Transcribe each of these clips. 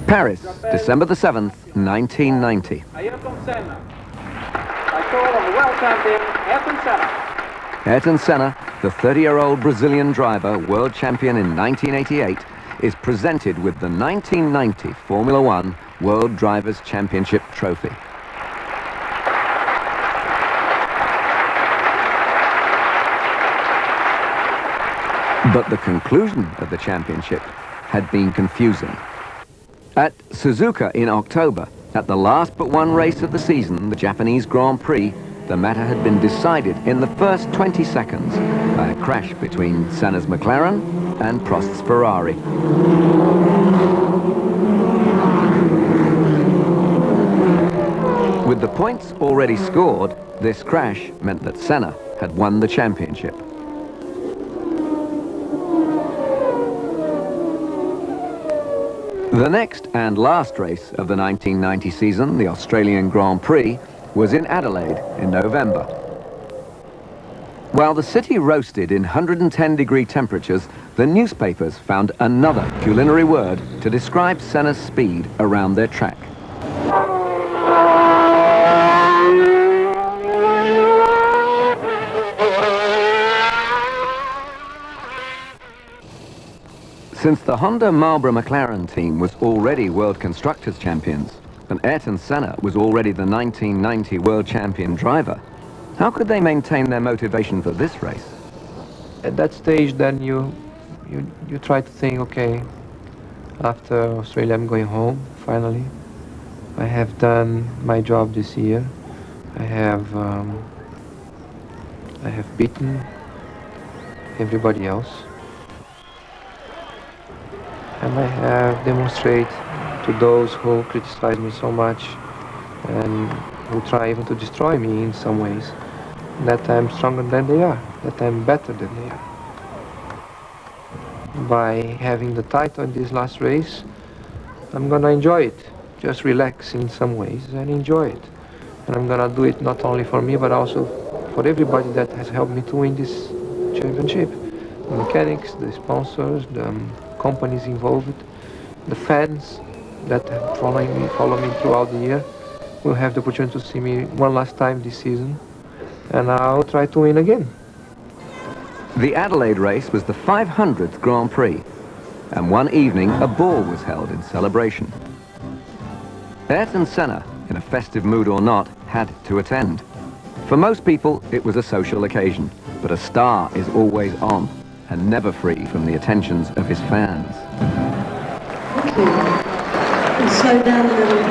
Paris, December the 7th, 1990. Ayrton Senna. By call of the world champion, Ayrton Senna. Ayrton Senna, the 30-year-old Brazilian driver, world champion in 1988, is presented with the 1990 Formula One World Drivers' Championship trophy. But the conclusion of the championship had been confusing. At Suzuka in October, at the last but one race of the season, the Japanese Grand Prix, the matter had been decided in the first 20 seconds by a crash between Senna's McLaren and Prost's Ferrari. With the points already scored, this crash meant that Senna had won the championship. The next and last race of the 1990 season, the Australian Grand Prix, was in Adelaide in November. While the city roasted in 110-degree temperatures, the newspapers found another culinary word to describe Senna's speed around their track. Since the Honda Marlboro McLaren team was already World Constructors Champions, and Ayrton Senna was already the 1990 World Champion driver, how could they maintain their motivation for this race? At that stage, then you try to think, okay, after Australia I'm going home, finally. I have done my job this year. I have beaten everybody else. And I have demonstrated to those who criticize me so much and who try even to destroy me in some ways, that I'm stronger than they are, that I'm better than they are. By having the title in this last race, I'm gonna enjoy it, just relax in some ways and enjoy it. And I'm gonna do it not only for me, but also for everybody that has helped me to win this championship. The mechanics, the sponsors, the companies involved, the fans that follow me throughout the year will have the opportunity to see me one last time this season, and I'll try to win again. The Adelaide race was the 500th Grand Prix, and one evening a ball was held in celebration. Ayrton Senna, in a festive mood or not, had to attend. For most people, it was a social occasion, but a star is always on and never free from the attentions of his fans. Thank you. We'll slow down a little.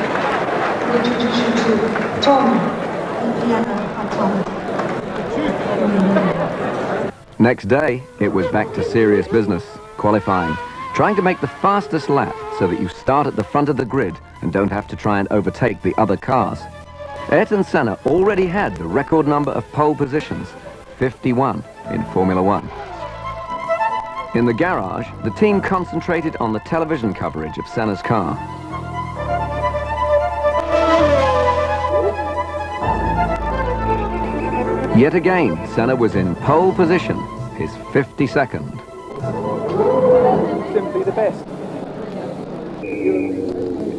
I'll introduce you to Tom, the piano. Hi, Tom. Next day, it was back to serious business, qualifying, trying to make the fastest lap so that you start at the front of the grid and don't have to try and overtake the other cars. Ayrton Senna already had the record number of pole positions, 51 in Formula One. In the garage, the team concentrated on the television coverage of Senna's car. Yet again, Senna was in pole position, his 52nd. Simply the best.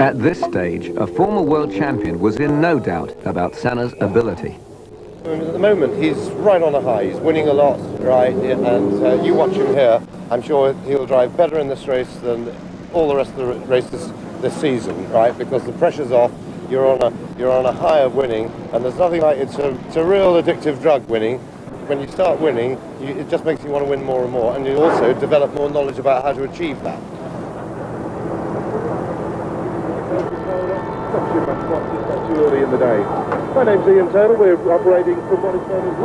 At this stage, a former world champion was in no doubt about Senna's ability. At the moment, he's right on a high. He's winning a lot, right? And you watch him here. I'm sure he'll drive better in this race than all the rest of the races this season, right? Because the pressure's off. You're on a high of winning, and there's nothing like it's a real addictive drug. Winning. When you start winning, it just makes you want to win more and more, and you also develop more knowledge about how to achieve that. Not too early in the day. My name's Ian Turner. We're operating from what is known as...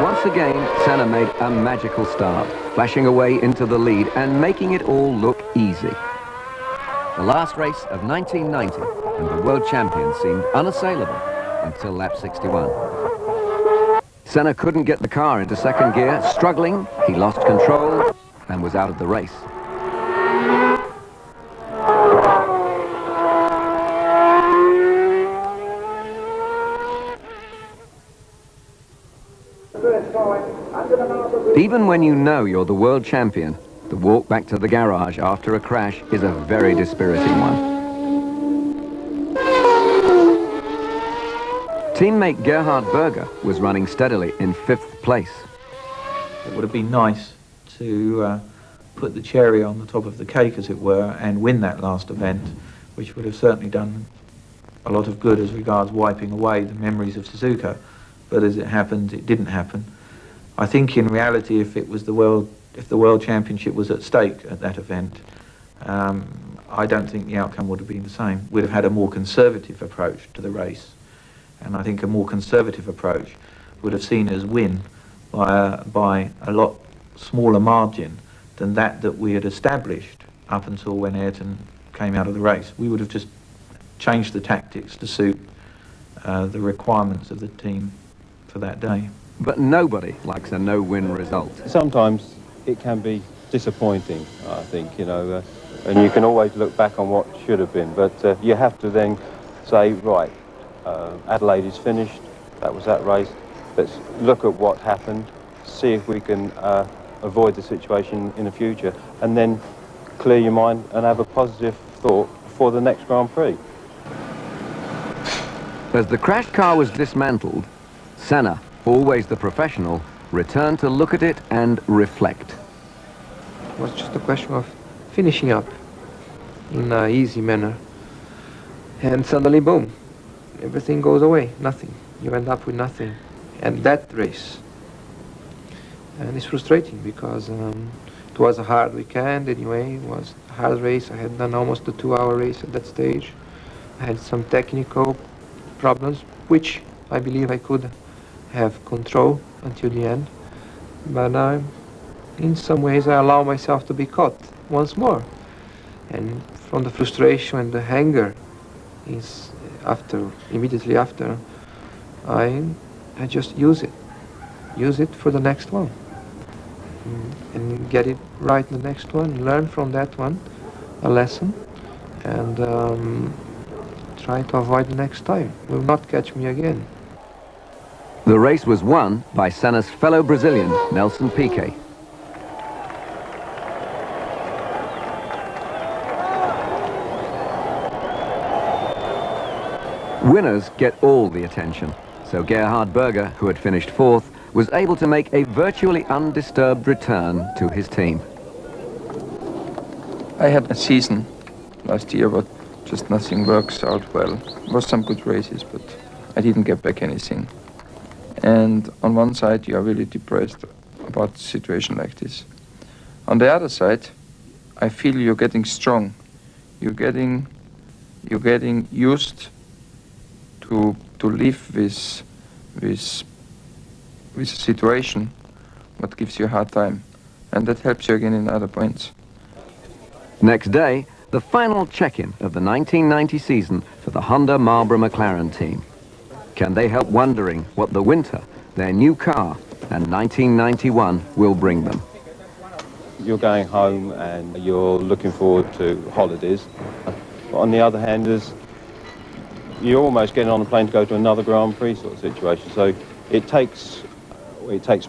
Once again, Senna made a magical start, flashing away into the lead and making it all look easy. The last race of 1990, and the world champion seemed unassailable until lap 61. Senna couldn't get the car into second gear. Struggling, he lost control and was out of the race. Even when you know you're the world champion, the walk back to the garage after a crash is a very dispiriting one. Teammate Gerhard Berger was running steadily in 5th place. It would have been nice to put the cherry on the top of the cake, as it were, and win that last event, which would have certainly done a lot of good as regards wiping away the memories of Suzuka. But as it happened, it didn't happen. I think in reality, if the World Championship was at stake at that event, I don't think the outcome would have been the same. We'd have had a more conservative approach to the race, and I think a more conservative approach would have seen us win by a lot smaller margin than that we had established up until when Ayrton came out of the race. We would have just changed the tactics to suit the requirements of the team for that day. But nobody likes a no-win result. Sometimes it can be disappointing, I think, you know, and you can always look back on what should have been, but you have to then say, right, Adelaide is finished, that was that race, let's look at what happened, see if we can avoid the situation in the future, and then clear your mind and have a positive thought for the next Grand Prix. As the crashed car was dismantled, Senna, always the professional, returned to look at it and reflect. It was just a question of finishing up in an easy manner. And suddenly, boom, everything goes away, nothing. You end up with nothing. And that race. And it's frustrating because it was a hard weekend anyway. It was a hard race. I had done almost a 2-hour race at that stage. I had some technical problems, which I believe I could have control until the end. But in some ways I allow myself to be caught once more. And from the frustration and the anger immediately after, I just use it for the next one, and get it right in the next one, learn from that one a lesson, and try to avoid the next time. Will not catch me again. The race was won by Senna's fellow Brazilian, Nelson Piquet. Winners get all the attention, so Gerhard Berger, who had finished 4th, was able to make a virtually undisturbed return to his team. I had a season last year, but just nothing works out well. There was some good races, but I didn't get back anything. And on one side, you are really depressed about a situation like this. On the other side, I feel you're getting strong. You're getting used to live with a situation what gives you a hard time, and that helps you again in other points. Next day, the final check-in of the 1990 season for the Honda Marlboro McLaren team. Can they help wondering what the winter, their new car, and 1991 will bring them? You're going home and you're looking forward to holidays. But on the other hand, you're almost getting on a plane to go to another Grand Prix sort of situation. So it takes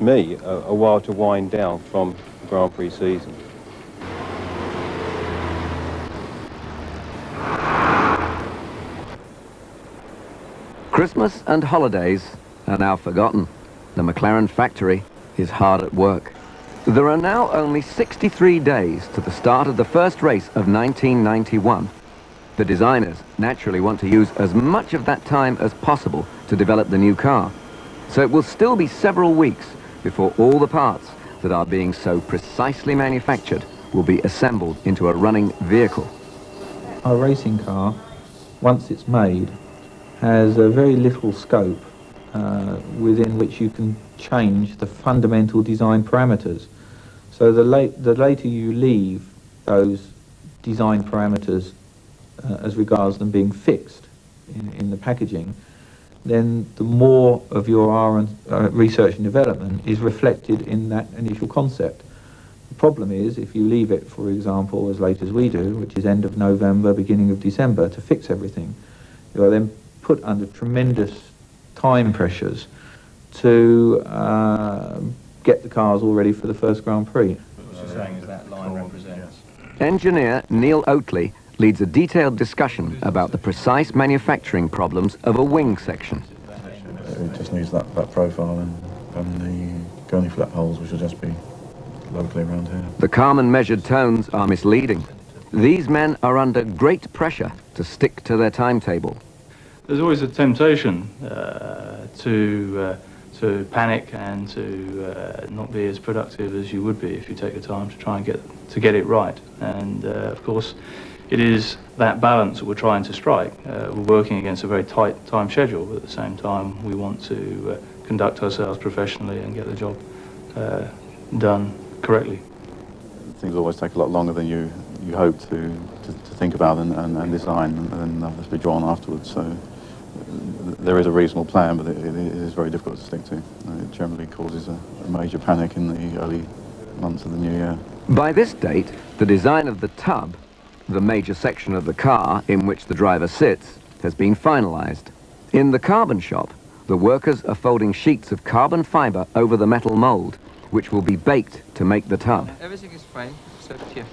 me a while to wind down from the Grand Prix season. Christmas and holidays are now forgotten. The McLaren factory is hard at work. There are now only 63 days to the start of the first race of 1991. The designers naturally want to use as much of that time as possible to develop the new car. So it will still be several weeks before all the parts that are being so precisely manufactured will be assembled into a running vehicle. Our racing car, once it's made, has a very little scope within which you can change the fundamental design parameters. So the later you leave those design parameters as regards them being fixed in the packaging, then the more of your research and development is reflected in that initial concept. The problem is, if you leave it, for example, as late as we do, which is end of November, beginning of December, to fix everything, you are then put under tremendous time pressures to get the cars all ready for the first Grand Prix. What you're saying is that line represents. Engineer Neil Oatley leads a detailed discussion about the precise manufacturing problems of a wing section. It just needs that profile and the gurney flap holes, which will just be locally around here. The calm and measured tones are misleading. These men are under great pressure to stick to their timetable. There's always a temptation to panic and to not be as productive as you would be if you take the time to try and get it right. And of course, it is that balance that we're trying to strike. We're working against a very tight time schedule, but at the same time, we want to conduct ourselves professionally and get the job done correctly. Things always take a lot longer than you hope to think about and design, and then have to be drawn afterwards. So there is a reasonable plan, but it is very difficult to stick to. It generally causes a major panic in the early months of the new year. By this date, the design of the tub, the major section of the car in which the driver sits, has been finalized. In the carbon shop, the workers are folding sheets of carbon fiber over the metal mold, which will be baked to make the tub. Everything is fine, except here.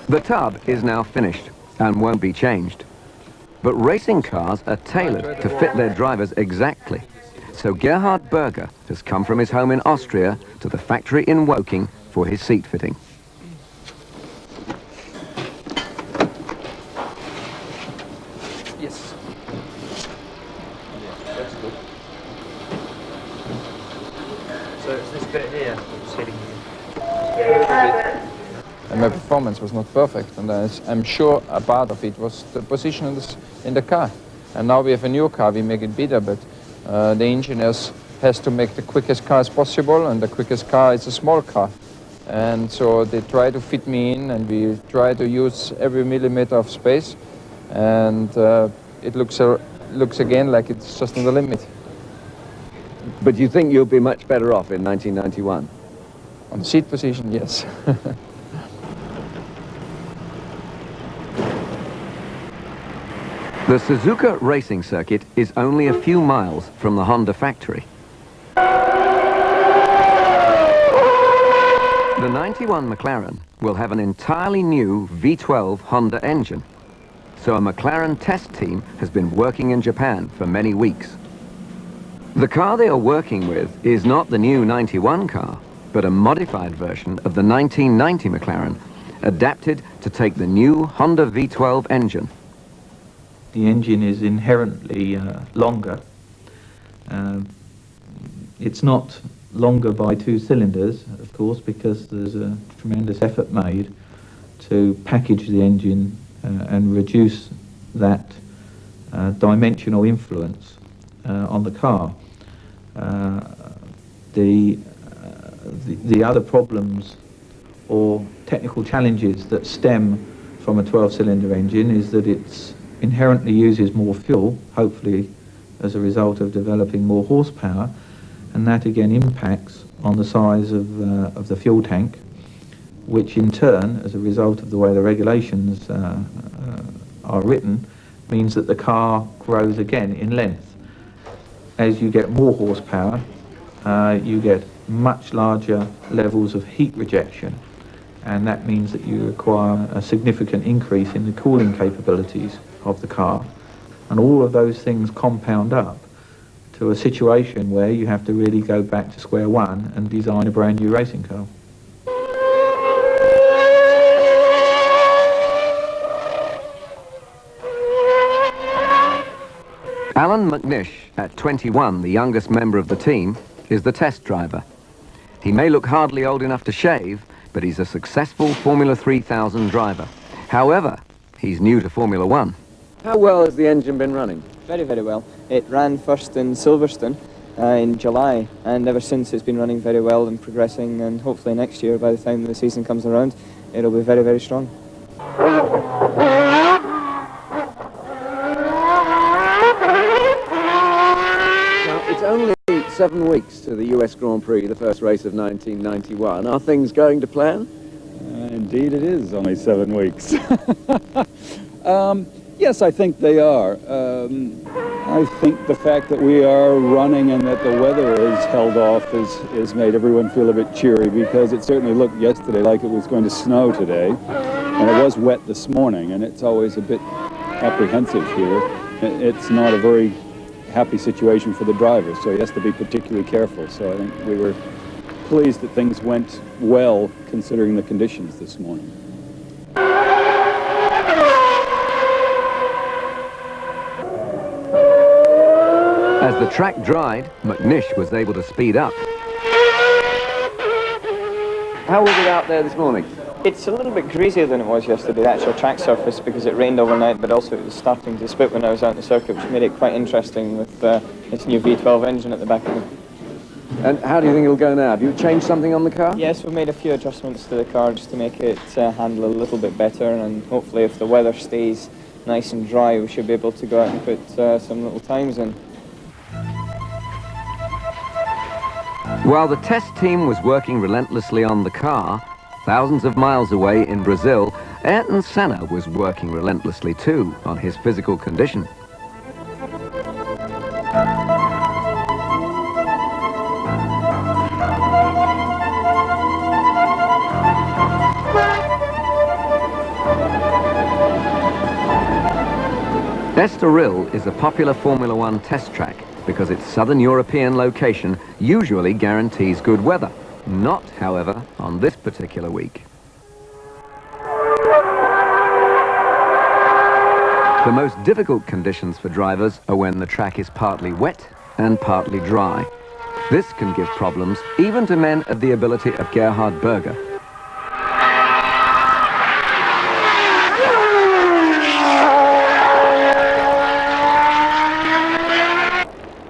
The tub is now finished and won't be changed. But racing cars are tailored to fit their drivers exactly. So Gerhard Berger has come from his home in Austria to the factory in Woking for his seat fitting. Yes. That's good. So it's this bit here, sitting here. And my performance was not perfect, and I'm sure a part of it was the position in the car. And now we have a new car, we make it better, but the engineers has to make the quickest car as possible, and the quickest car is a small car. And so they try to fit me in, and we try to use every millimeter of space, and it looks again like it's just on the limit. But you think you'll be much better off in 1991? On seat position, yes. The Suzuka racing circuit is only a few miles from the Honda factory. The 91 McLaren will have an entirely new V12 Honda engine. So a McLaren test team has been working in Japan for many weeks. The car they are working with is not the new 91 car, but a modified version of the 1990 McLaren, adapted to take the new Honda V12 engine. The engine is inherently longer. It's not longer by 2 cylinders, of course, because there's a tremendous effort made to package the engine and reduce that dimensional influence on the car. The other problems or technical challenges that stem from a 12-cylinder engine is that it's inherently uses more fuel, hopefully as a result of developing more horsepower, and that again impacts on the size of the fuel tank, which in turn, as a result of the way the regulations are written, means that the car grows again in length. As you get more horsepower, you get much larger levels of heat rejection, and that means that you require a significant increase in the cooling capabilities of the car, and all of those things compound up to a situation where you have to really go back to square one and design a brand new racing car. Alan McNish, at 21, the youngest member of the team, is the test driver. He may look hardly old enough to shave, but he's a successful Formula 3000 driver. However, he's new to Formula 1. How well has the engine been running? Very, very well. It ran first in Silverstone in July, and ever since it's been running very well and progressing, and hopefully next year, by the time the season comes around, it'll be very, very strong. Now, it's only 7 weeks to the US Grand Prix, the first race of 1991. Are things going to plan? Indeed it is, only 7 weeks. Yes, I think they are. I think the fact that we are running and that the weather is held off has made everyone feel a bit cheery, because it certainly looked yesterday like it was going to snow today. And it was wet this morning, and it's always a bit apprehensive here. It's not a very happy situation for the driver, so he has to be particularly careful. So I think we were pleased that things went well considering the conditions this morning. As the track dried, McNish was able to speed up. How was it out there this morning? It's a little bit greasier than it was yesterday, the actual track surface, because it rained overnight, but also it was starting to spit when I was out on the circuit, which made it quite interesting with this new V12 engine at the back of it. And how do you think it'll go now? Have you changed something on the car? Yes, we've made a few adjustments to the car just to make it handle a little bit better, and hopefully if the weather stays nice and dry, we should be able to go out and put some little times in. While the test team was working relentlessly on the car, thousands of miles away in Brazil, Ayrton Senna was working relentlessly too on his physical condition. Estoril is a popular Formula One test track because its southern European location usually guarantees good weather. Not, however, on this particular week. The most difficult conditions for drivers are when the track is partly wet and partly dry. This can give problems even to men of the ability of Gerhard Berger.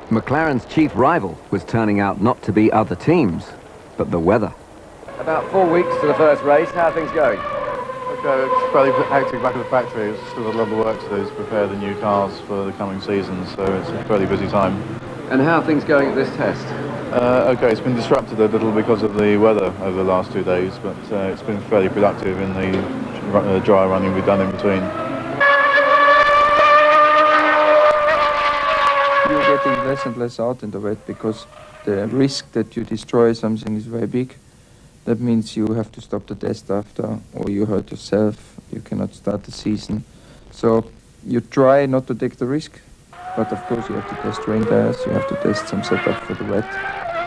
McLaren's chief rival was turning out not to be other teams, but the weather. About 4 weeks to the first race. How are things going? Okay, it's fairly hectic back at the factory. There's still got a lot of work to do to prepare the new cars for the coming season, so it's a fairly busy time. And how are things going at this test? Okay, it's been disrupted a little because of the weather over the last 2 days, but it's been fairly productive in the dry running we've done in between. You're getting less and less out in the wet because the risk that you destroy something is very big. That means you have to stop the test after, or you hurt yourself, you cannot start the season. So you try not to take the risk, but of course you have to test rain tires, you have to test some setup for the wet,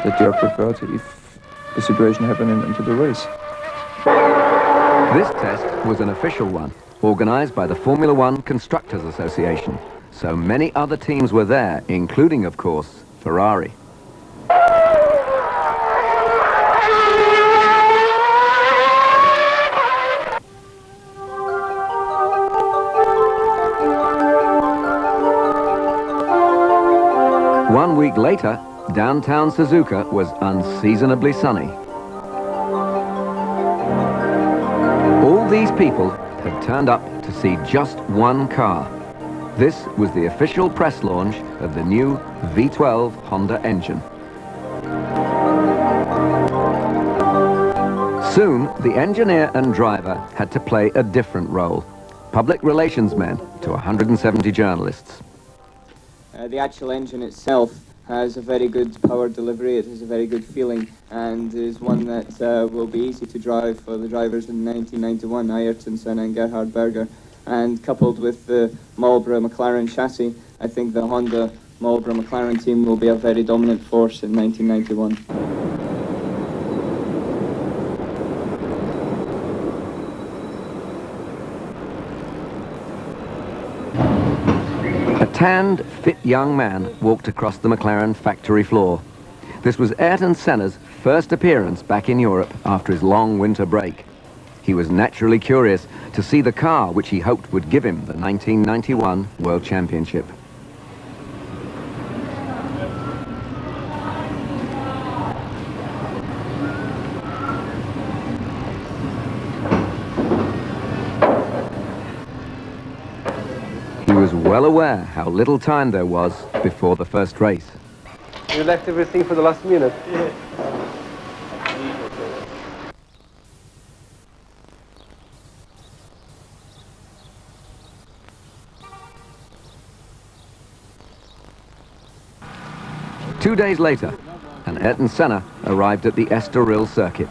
that you are prepared if the situation happens into the race. This test was an official one, organised by the Formula One Constructors Association. So many other teams were there, including, of course, Ferrari. One week later, downtown Suzuka was unseasonably sunny. All these people had turned up to see just one car. This was the official press launch of the new V12 Honda engine. Soon, the engineer and driver had to play a different role. Public relations men to 170 journalists. The actual engine itself has a very good power delivery, it has a very good feeling, and is one that will be easy to drive for the drivers in 1991, Ayrton Senna and Gerhard Berger. And coupled with the Marlboro McLaren chassis, I think the Honda Marlboro McLaren team will be a very dominant force in 1991. A tanned, fit young man walked across the McLaren factory floor. This was Ayrton Senna's first appearance back in Europe after his long winter break. He was naturally curious to see the car which he hoped would give him the 1991 World Championship. He was well aware how little time there was before the first race. You left everything for the last minute? Yeah. 2 days later, and Ayrton Senna arrived at the Estoril circuit.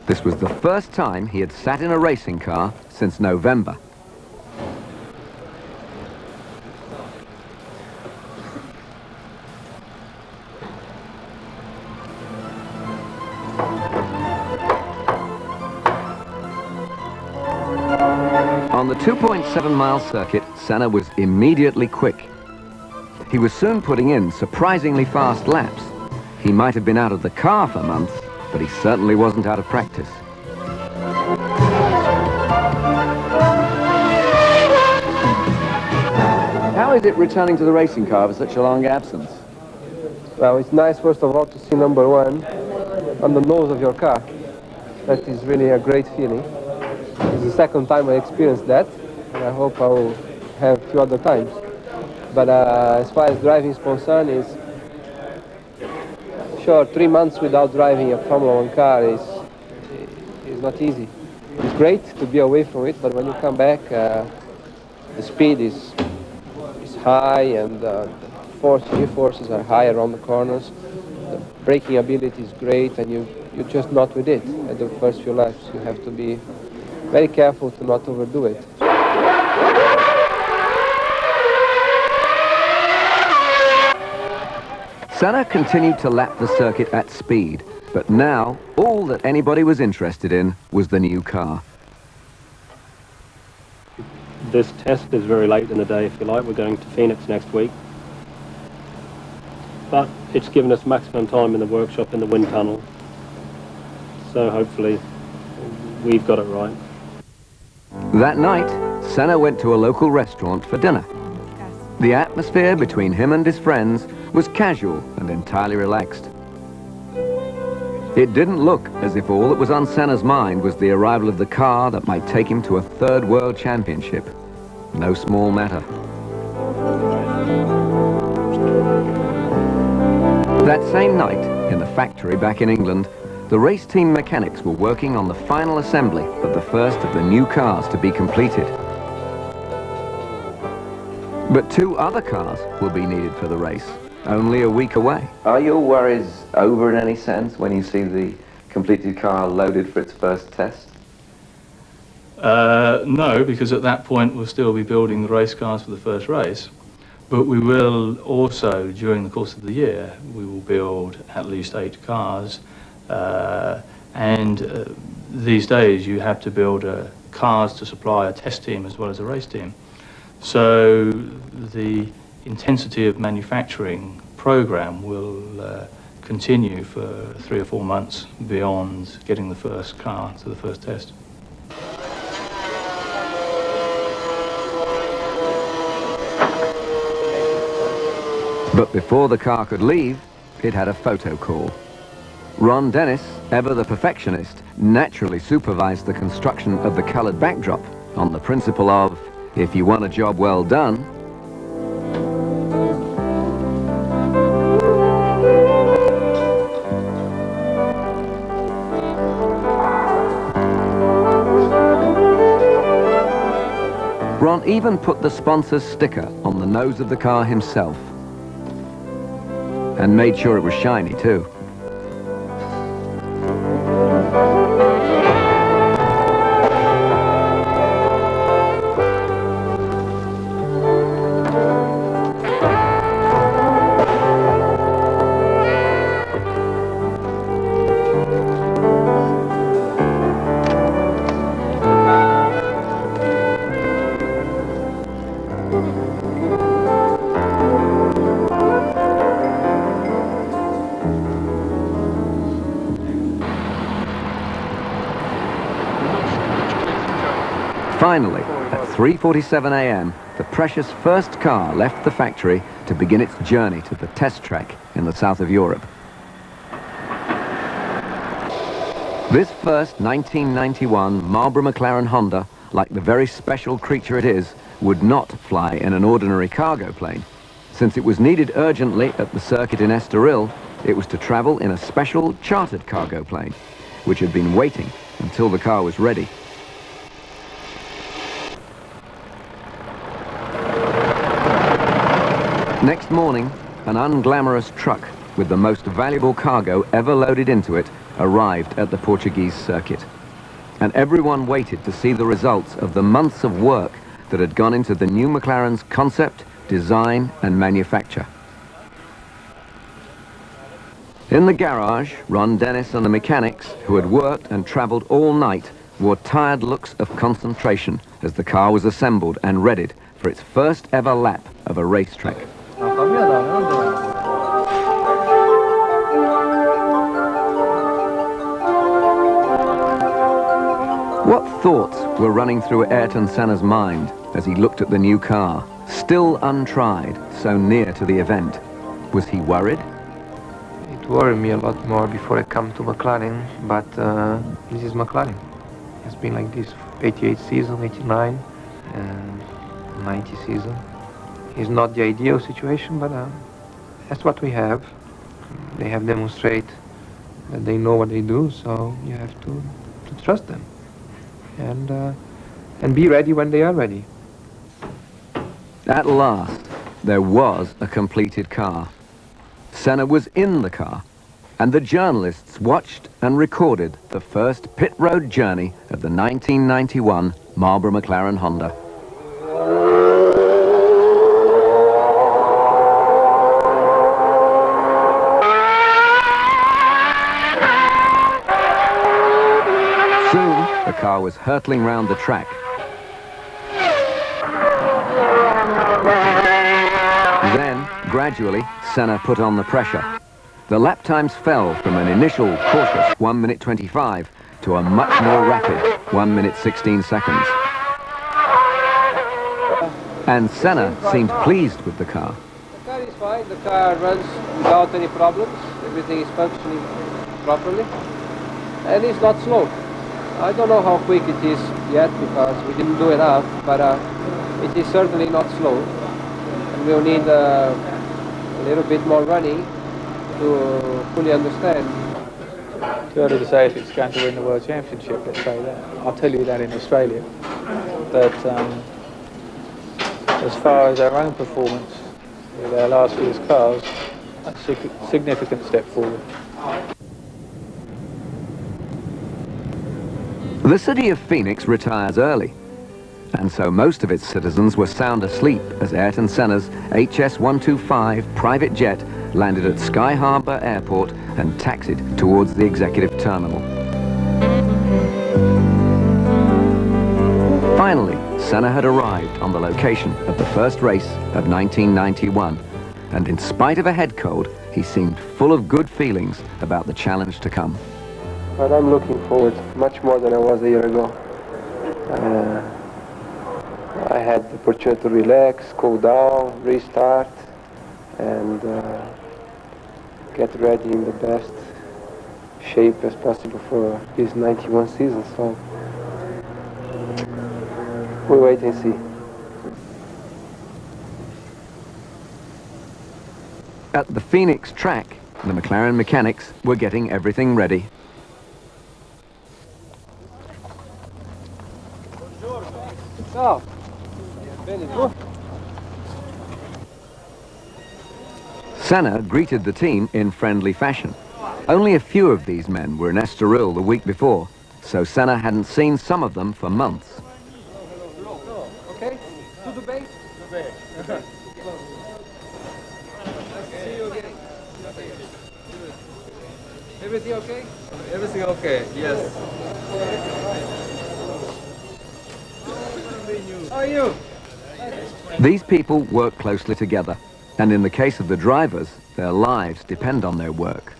This was the first time he had sat in a racing car since November. On the 2.7-mile circuit, Senna was immediately quick. He was soon putting in surprisingly fast laps. He might have been out of the car for months, but he certainly wasn't out of practice. How is it returning to the racing car for such a long absence? Well, it's nice, first of all, to see number one on the nose of your car. That is really a great feeling. It's the second time I experienced that, and I hope I will have a few other times. But as far as driving is concerned, sure, 3 months without driving a Formula 1 car is not easy. It's great to be away from it, but when you come back, the speed is high, and the G-forces are high around the corners. The braking ability is great, and you're just not with it at the first few laps. You have to be very careful to not overdo it. Senna continued to lap the circuit at speed, but now all that anybody was interested in was the new car. This test is very late in the day, if you like. We're going to Phoenix next week. But it's given us maximum time in the workshop in the wind tunnel. So hopefully we've got it right. That night, Senna went to a local restaurant for dinner. The atmosphere between him and his friends was casual and entirely relaxed. It didn't look as if all that was on Senna's mind was the arrival of the car that might take him to a third world championship. No small matter. That same night, in the factory back in England, the race team mechanics were working on the final assembly of the first of the new cars to be completed. But 2 other cars will be needed for the race, only a week away. Are your worries over in any sense when you see the completed car loaded for its first test? No, because at that point we'll still be building the race cars for the first race. But we will also, during the course of the year, we will build at least 8 cars. These days you have to build cars to supply a test team as well as a race team. So the intensity of manufacturing program will continue for 3 or 4 months beyond getting the first car to the first test. But before the car could leave, it had a photo call. Ron Dennis, ever the perfectionist, naturally supervised the construction of the colored backdrop on the principle of, if you want a job well done, Ron even put the sponsor's sticker on the nose of the car himself. And made sure it was shiny, too. Finally, at 3:47 a.m., the precious first car left the factory to begin its journey to the test track in the south of Europe. This first 1991 Marlboro McLaren Honda, like the very special creature it is, would not fly in an ordinary cargo plane. Since it was needed urgently at the circuit in Estoril, it was to travel in a special chartered cargo plane, which had been waiting until the car was ready. Next morning, an unglamorous truck with the most valuable cargo ever loaded into it arrived at the Portuguese circuit. And everyone waited to see the results of the months of work that had gone into the new McLaren's concept, design and manufacture. In the garage, Ron Dennis and the mechanics, who had worked and travelled all night, wore tired looks of concentration as the car was assembled and readied for its first ever lap of a racetrack. What thoughts were running through Ayrton Senna's mind as he looked at the new car, still untried, so near to the event? Was he worried? It worried me a lot more before I come to McLaren, but this is McLaren. It's been like this 88 season, 89, and 90 season. It's not the ideal situation, but that's what we have. They have demonstrated that they know what they do, so you have to trust them and be ready when they are ready. At last, there was a completed car. Senna was in the car, and the journalists watched and recorded the first pit road journey of the 1991 Marlboro McLaren Honda. Soon, the car was hurtling round the track. Then, gradually, Senna put on the pressure. The lap times fell from an initial cautious 1 minute 25 to a much more rapid 1 minute 16 seconds. And Senna seemed pleased with the car. The car is fine, the car runs without any problems, everything is functioning properly, and it's not slow. I don't know how quick it is yet because we didn't do enough, but it is certainly not slow. And we'll need a little bit more running to fully understand. Too early to say if it's going to win the World Championship, let's say that. I'll tell you that in Australia. But as far as our own performance with our last year's cars, a significant step forward. The city of Phoenix retires early, and so most of its citizens were sound asleep as Ayrton Senna's HS-125 private jet landed at Sky Harbor Airport and taxied towards the executive terminal. Finally, Senna had arrived on the location of the first race of 1991, and in spite of a head cold, he seemed full of good feelings about the challenge to come. But I'm looking forward much more than I was a year ago. I had the opportunity to relax, cool down, restart, and get ready in the best shape as possible for this 91 season. So we'll wait and see. At the Phoenix track, the McLaren mechanics were getting everything ready. So, Senna greeted the team in friendly fashion. Only a few of these men were in Estoril the week before, so Senna hadn't seen some of them for months. Okay, tudo bem? See you again. Everything okay? Everything okay, yes. How are you? These people work closely together, and in the case of the drivers, their lives depend on their work.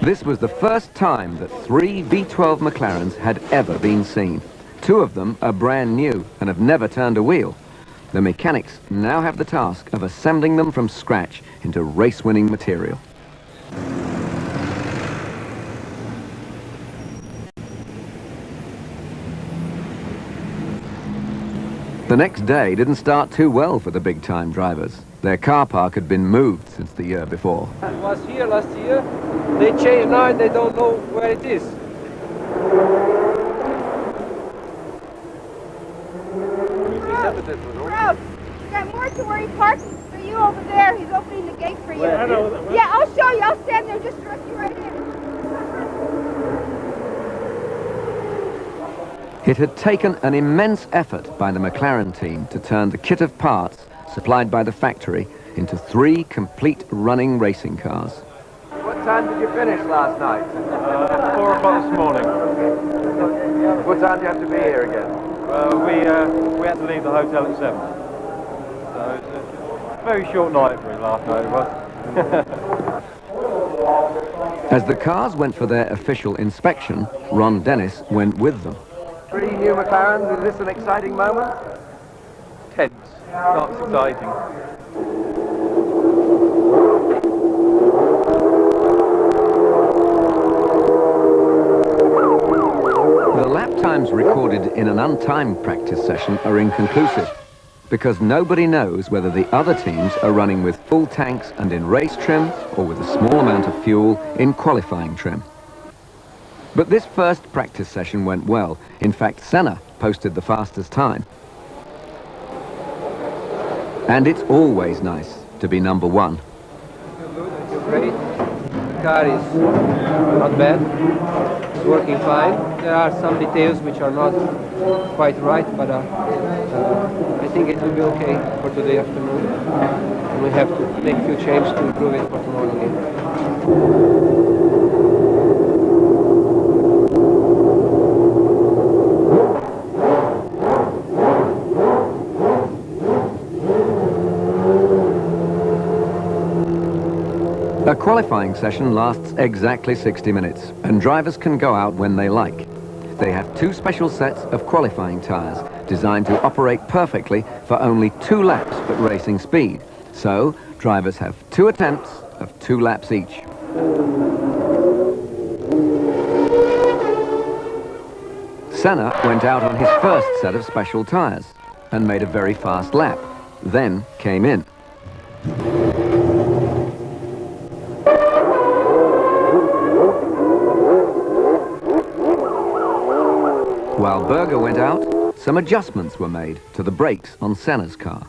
This was the first time that 3 V12 McLarens had ever been seen. 2 of them are brand new and have never turned a wheel. The mechanics now have the task of assembling them from scratch into race-winning material. The next day didn't start too well for the big-time drivers. Their car park had been moved since the year before. It was here last year. They changed now and they don't know where it is. Bro, we got more to where he parked for you over there. He's opening the gate for you. Where? Yeah, I'll show you. I'll stand there, just direct you right in. It had taken an immense effort by the McLaren team to turn the kit of parts supplied by the factory into 3 complete running racing cars. What time did you finish last night? 4 o'clock this morning. What time do you have to be here again? We had to leave the hotel at 7. So it's a very short night for us last night it was. As the cars went for their official inspection, Ron Dennis went with them. 3 new McLarens, is this an exciting moment? Tense, not exciting. The lap times recorded in an untimed practice session are inconclusive, because nobody knows whether the other teams are running with full tanks and in race trim, or with a small amount of fuel in qualifying trim. But this first practice session went well. In fact, Senna posted the fastest time. And it's always nice to be number 1. You're great. The car is not bad. It's working fine. There are some details which are not quite right, but I think it will be okay for today afternoon. And we have to make a few changes to improve it for tomorrow again. A qualifying session lasts exactly 60 minutes, and drivers can go out when they like. They have 2 special sets of qualifying tyres, designed to operate perfectly for only 2 laps at racing speed. So, drivers have 2 attempts of 2 laps each. Senna went out on his first set of special tyres, and made a very fast lap, then came in. While Berger went out, some adjustments were made to the brakes on Senna's car.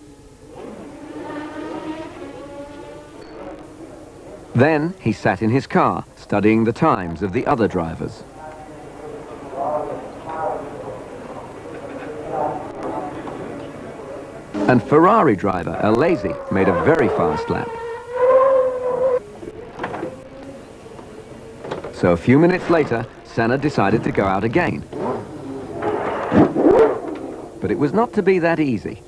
Then he sat in his car, studying the times of the other drivers. And Ferrari driver Alesi made a very fast lap. So a few minutes later, Senna decided to go out again. But it was not to be that easy.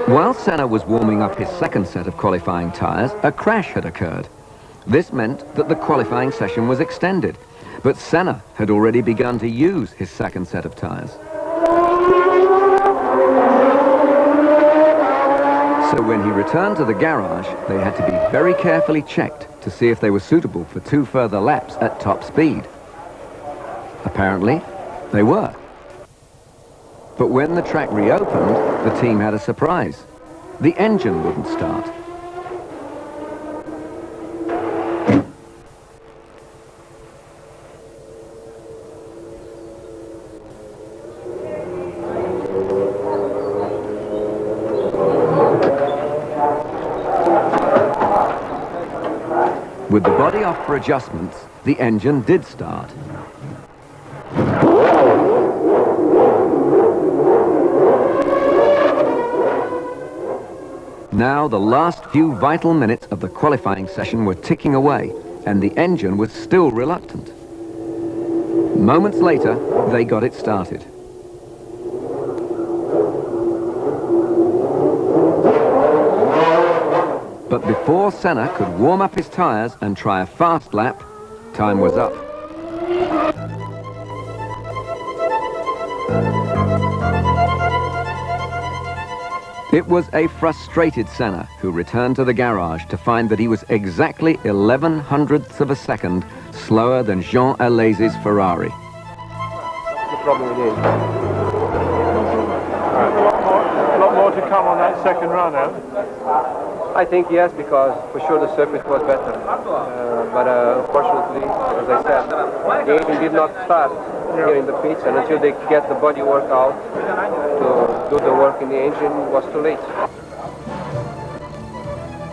While Senna was warming up his second set of qualifying tyres, a crash had occurred. This meant that the qualifying session was extended, but Senna had already begun to use his second set of tyres. So when he returned to the garage, they had to be very carefully checked to see if they were suitable for 2 further laps at top speed. Apparently, they were. But when the track reopened, the team had a surprise. The engine wouldn't start. With the body off for adjustments, the engine did start. Now the last few vital minutes of the qualifying session were ticking away, and the engine was still reluctant. Moments later, they got it started. But before Senna could warm up his tyres and try a fast lap, time was up. It was a frustrated Senna who returned to the garage to find that he was exactly 11/100ths of a second slower than Jean Alesi's Ferrari. What's the problem with it? A lot more to to come on that second run out? I think yes, because for sure the circuit was better. But unfortunately, as I said, the engine did not start here in the pits, and until they get the body work out to do the work in the engine, it was too late.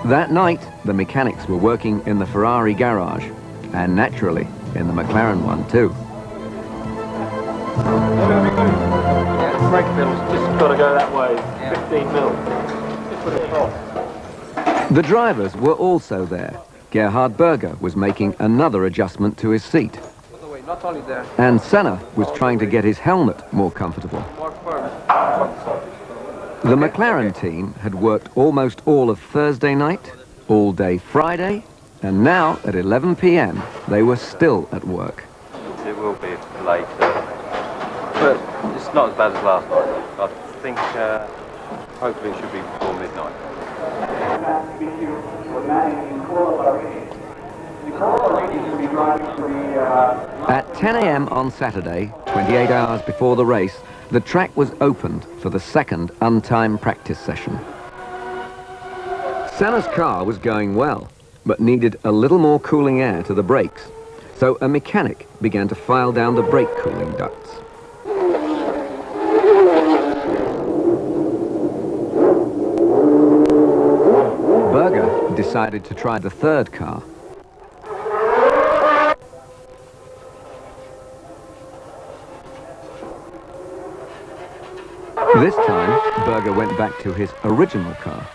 That night, the mechanics were working in the Ferrari garage, and naturally, in the McLaren one too. Brake pedals just got to go that way, 15 mil. Just put it across. The drivers were also there. Gerhard Berger was making another adjustment to his seat. Not only there. And Senna was trying to get his helmet more comfortable. More firm. The McLaren team had worked almost all of Thursday night, all day Friday, and now at 11 p.m. they were still at work. It will be late, but it's not as bad as last night. I think hopefully it should be before midnight. At 10 a.m. on Saturday, 28 hours before the race, the track was opened for the second untimed practice session. Senna's car was going well, but needed a little more cooling air to the brakes, so a mechanic began to file down the brake cooling ducts. Berger decided to try the third car. This time, Berger went back to his original car.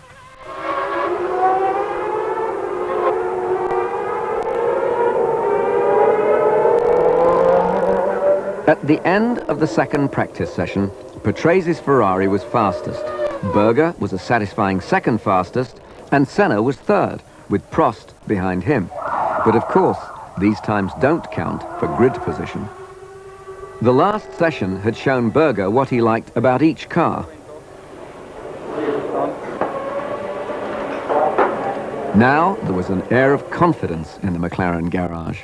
At the end of the second practice session, Patrase's Ferrari was fastest. Berger was a satisfying second fastest, and Senna was third, with Prost behind him. But of course, these times don't count for grid position. The last session had shown Berger what he liked about each car. Now there was an air of confidence in the McLaren garage.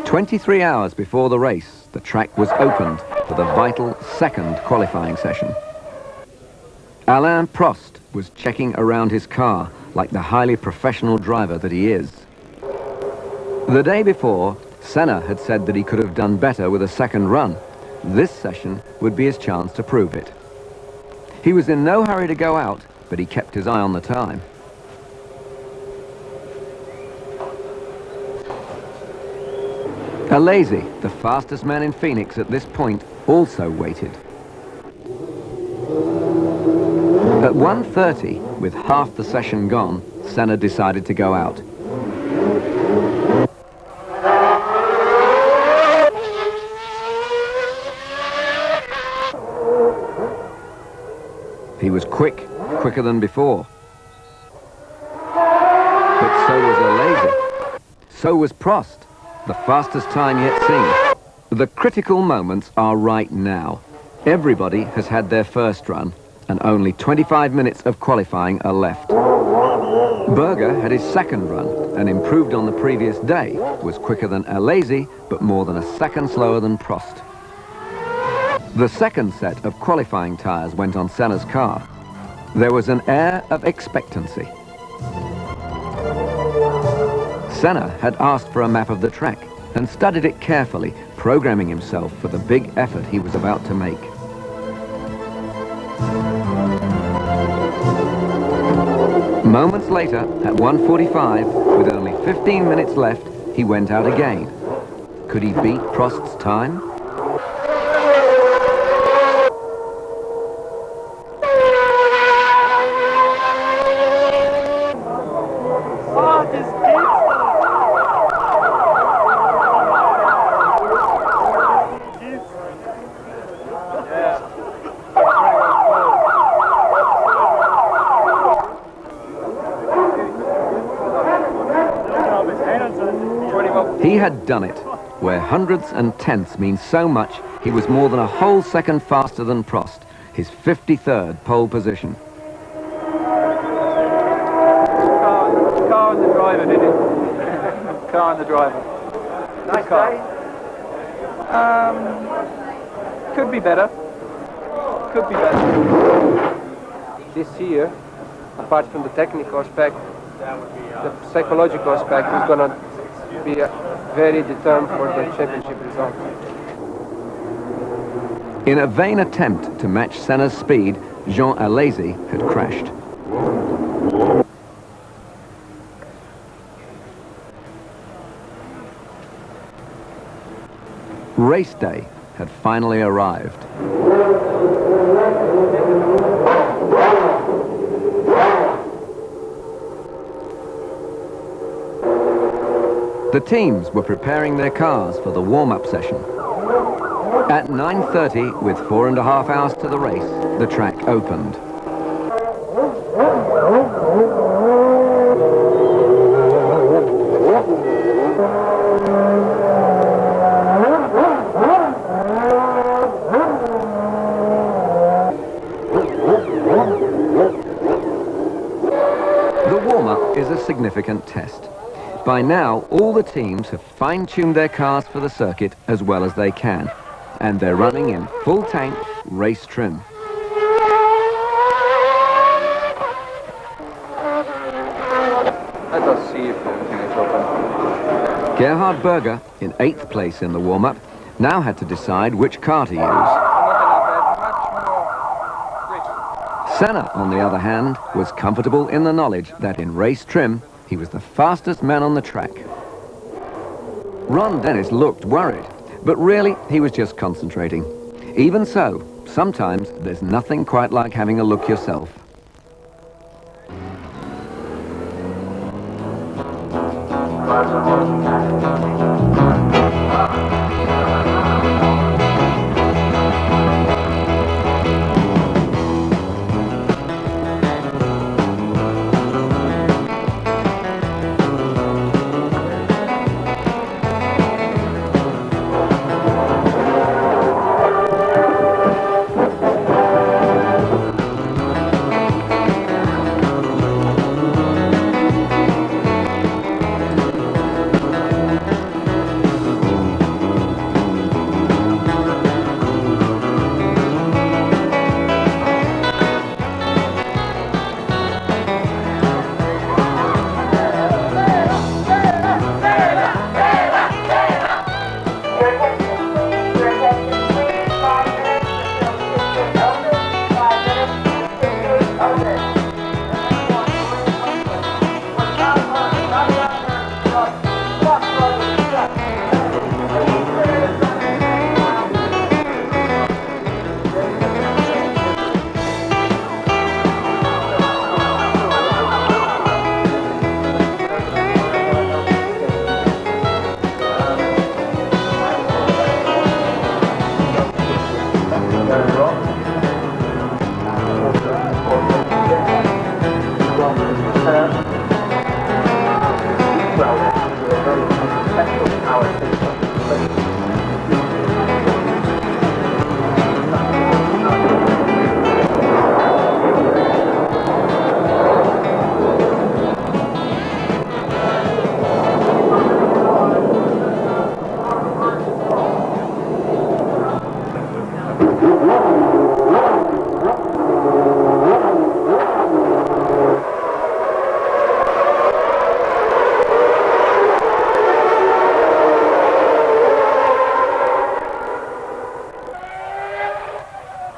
23 hours before the race, the track was opened for the vital second qualifying session. Alain Prost was checking around his car like the highly professional driver that he is. The day before, Senna had said that he could have done better with a second run. This session would be his chance to prove it. He was in no hurry to go out, but he kept his eye on the time. Alesi, the fastest man in Phoenix at this point, also waited. At 1:30, with half the session gone, Senna decided to go out. He was quicker than before. But so was Alesi. So was Prost, the fastest time yet seen. The critical moments are right now. Everybody has had their first run, and only 25 minutes of qualifying are left. Berger had his second run, and improved on the previous day, was quicker than Alesi, but more than a second slower than Prost. The second set of qualifying tyres went on Senna's car. There was an air of expectancy. Senna had asked for a map of the track and studied it carefully, programming himself for the big effort he was about to make. Moments later, at 1:45, with only 15 minutes left, he went out again. Could he beat Prost's time? He had done it. Where hundredths and tenths mean so much, he was more than a whole second faster than Prost, his 53rd pole position. Car and the driver did it. Car and the driver. Nice car. Could be better. could be better. This year, apart from the technical aspect, the psychological aspect is going to be very determined for the championship result. In a vain attempt to match Senna's speed, Jean Alesi had crashed. Race day had finally arrived. The teams were preparing their cars for the warm-up session. At 9:30, with 4.5 hours to the race, the track opened. The warm-up is a significant test. By now, all the teams have fine-tuned their cars for the circuit as well as they can, and they're running in full tank race trim. Let us see if everything is open. Gerhard Berger, in 8th place in the warm-up, now had to decide which car to use. Senna, on the other hand, was comfortable in the knowledge that in race trim, he was the fastest man on the track. Ron Dennis looked worried, but really he was just concentrating. Even so, sometimes there's nothing quite like having a look yourself.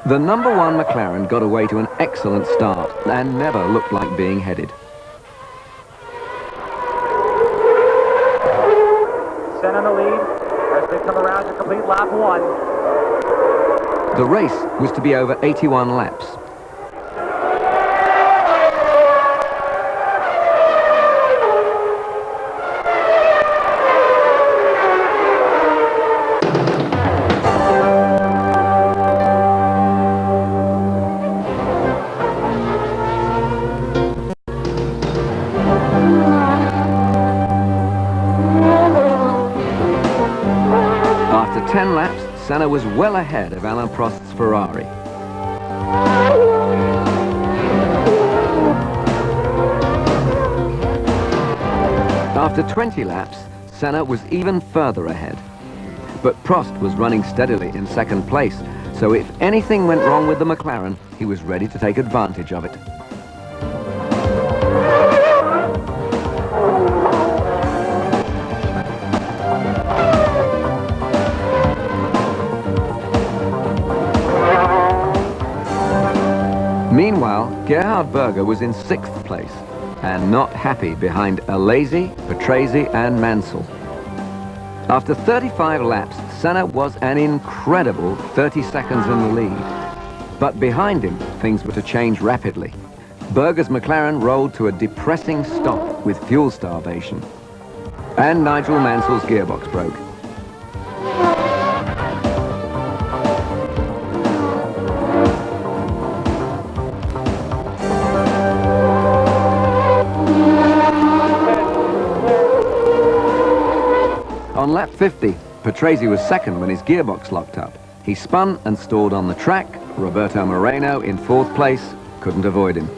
The number 1 McLaren got away to an excellent start and never looked like being headed. Senna in the lead as they come around to complete lap 1. The race was to be over 81 laps. After 10 laps, Senna was well ahead of Alain Prost's Ferrari. After 20 laps, Senna was even further ahead. But Prost was running steadily in second place, So if anything went wrong with the McLaren, he was ready to take advantage of it. Meanwhile, Gerhard Berger was in 6th place and not happy behind Alesi, Patrese and Mansell. After 35 laps, Senna was an incredible 30 seconds in the lead. But behind him, things were to change rapidly. Berger's McLaren rolled to a depressing stop with fuel starvation. And Nigel Mansell's gearbox broke. On lap 50, Patrese was second when his gearbox locked up. He spun and stalled on the track. Roberto Moreno in 4th place couldn't avoid him.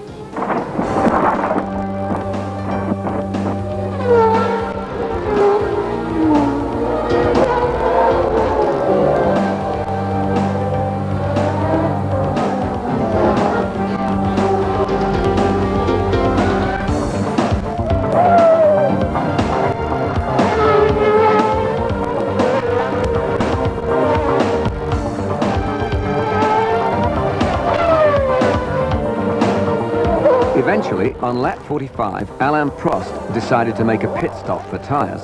Eventually, on lap 45, Alain Prost decided to make a pit stop for tyres.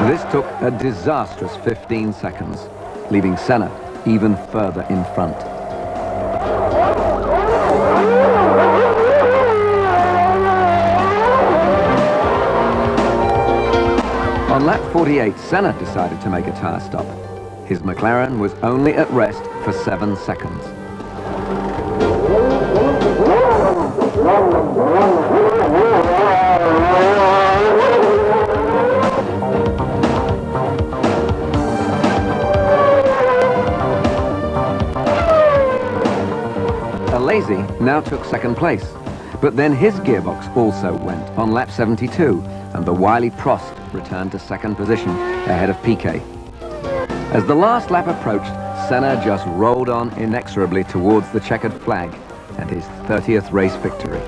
This took a disastrous 15 seconds, leaving Senna even further in front. On lap 48, Senna decided to make a tyre stop. His McLaren was only at rest for 7 seconds. Alesi now took 2nd place, but then his gearbox also went on lap 72, and the wily Prost returned to 2nd position ahead of Piquet. As the last lap approached, Senna just rolled on inexorably towards the checkered flag and his 30th race victory.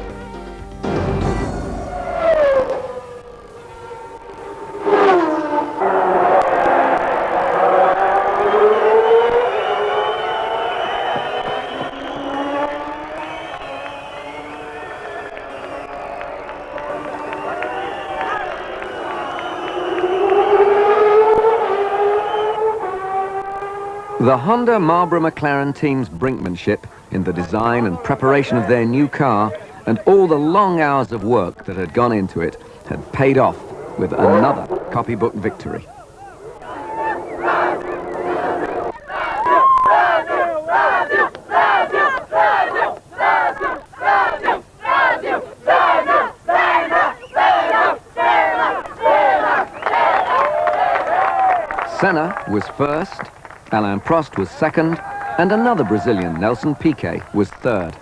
The Honda Marlboro McLaren team's brinkmanship in the design and preparation of their new car and all the long hours of work that had gone into it had paid off with another copybook victory. Senna was first, Alain Prost was second, and another Brazilian, Nelson Piquet, was third.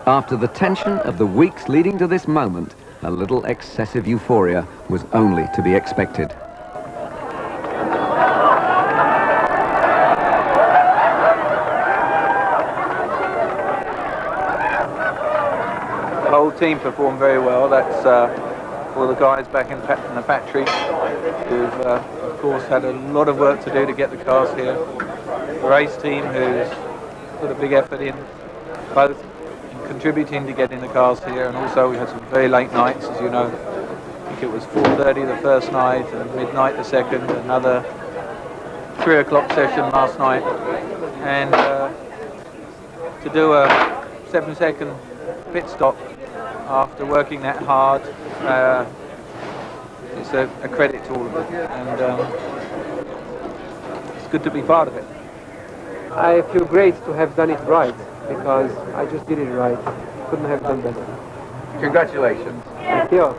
After the tension of the weeks leading to this moment, a little excessive euphoria was only to be expected. The whole team performed very well. That's all the guys back in the factory who've, of course, had a lot of work to do to get the cars here. The race team who's put a big effort in, both contributing to getting the cars here, and also we had some very late nights, as you know. I think it was 4:30 the first night and midnight the second, another 3 o'clock session last night, and to do a 7-second pit stop after working that hard, it's a credit to all of them, and it's good to be part of it. I feel great to have done it right. because I just did it right. Couldn't have done better. Congratulations. Thank you.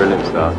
Brilliant start.